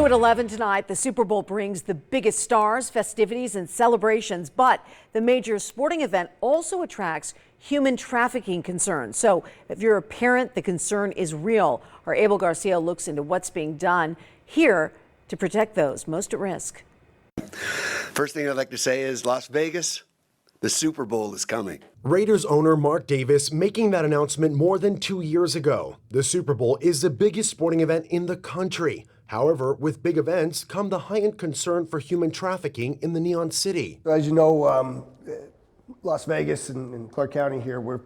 at 11 tonight, the Super Bowl brings the biggest stars, festivities, and celebrations, but the major sporting event also attracts human trafficking concerns. So if you're a parent, the concern is real. Our Abel Garcia looks into what's being done here to protect those most at risk. First thing I'd like to say is Las Vegas, the Super Bowl is coming. Raiders owner Mark Davis making that announcement more than 2 years ago. The Super Bowl is the biggest sporting event in the country. However, with big events come the heightened concern for human trafficking in the Neon City. As you know, Las Vegas and Clark County here, we're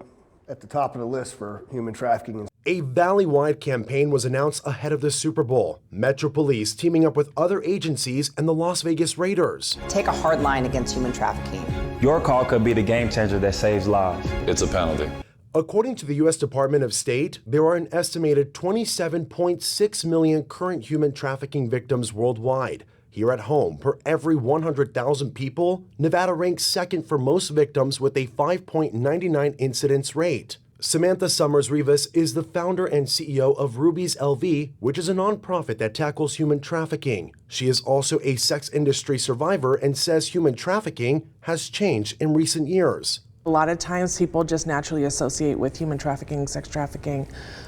at the top of the list for human trafficking. A valley-wide campaign was announced ahead of the Super Bowl. Metro Police teaming up with other agencies and the Las Vegas Raiders. Take a hard line against human trafficking. Your call could be the game changer that saves lives. It's a penalty. According to the U.S. Department of State, there are an estimated 27.6 million current human trafficking victims worldwide. Here at home, per every 100,000 people, Nevada ranks second for most victims with a 5.99 incidence rate. Samantha Summers Rivas is the founder and CEO of Ruby's LV, which is a nonprofit that tackles human trafficking. She is also a sex industry survivor and says human trafficking has changed in recent years. A lot of times people just naturally associate with human trafficking, sex trafficking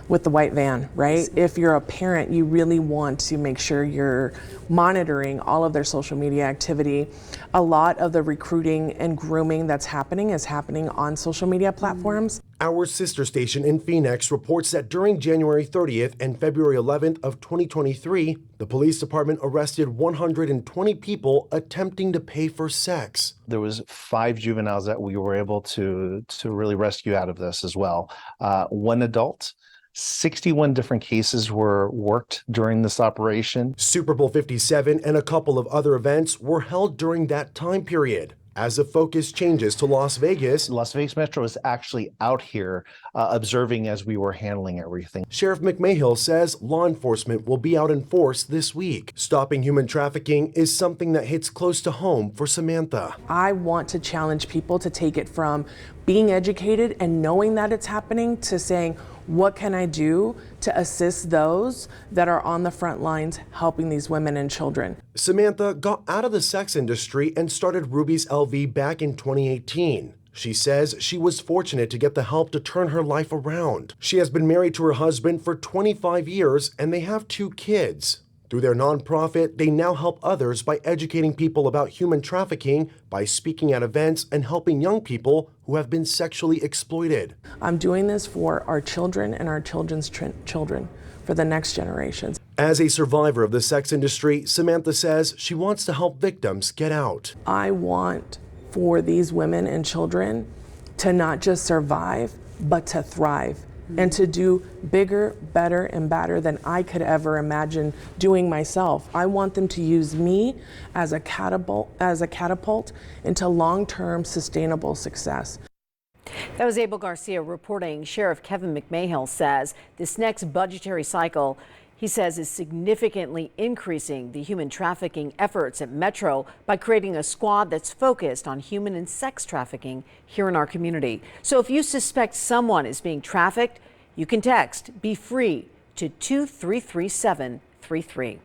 with the white van, right? If you're a parent, you really want to make sure you're monitoring all of their social media activity. A lot of the recruiting and grooming that's happening is happening on social media platforms. Our sister station in Phoenix reports that during January 30th and February 11th of 2023, the police department arrested 120 people attempting to pay for sex. There was 5 juveniles that we were able to really rescue out of this as well. 1 adult. 61 different cases were worked during this operation. Super Bowl 57 and a couple of other events were held during that time period. As the focus changes to Las Vegas Metro is actually out here observing as we were handling everything. Sheriff McMahill says law enforcement will be out in force this week. Stopping human trafficking is something that hits close to home for Samantha. I want to challenge people to take it from being educated and knowing that it's happening to saying, what can I do to assist those that are on the front lines helping these women and children? Samantha got out of the sex industry and started Ruby's LV back in 2018. She says she was fortunate to get the help to turn her life around. She has been married to her husband for 25 years and they have 2 kids. Through their nonprofit, they now help others by educating people about human trafficking, by speaking at events and helping young people who have been sexually exploited. I'm doing this for our children and our children's children, for the next generations. As a survivor of the sex industry, Samantha says she wants to help victims get out. I want for these women and children to not just survive, but to thrive. And to do bigger, better, and better than I could ever imagine doing myself. I want them to use me as a catapult into long-term sustainable success. That was Abel Garcia reporting. Sheriff Kevin McMahill says this next budgetary cycle, he says, is significantly increasing the human trafficking efforts at Metro by creating a squad that's focused on human and sex trafficking here in our community. So if you suspect someone is being trafficked, you can text Be Free to 233-733.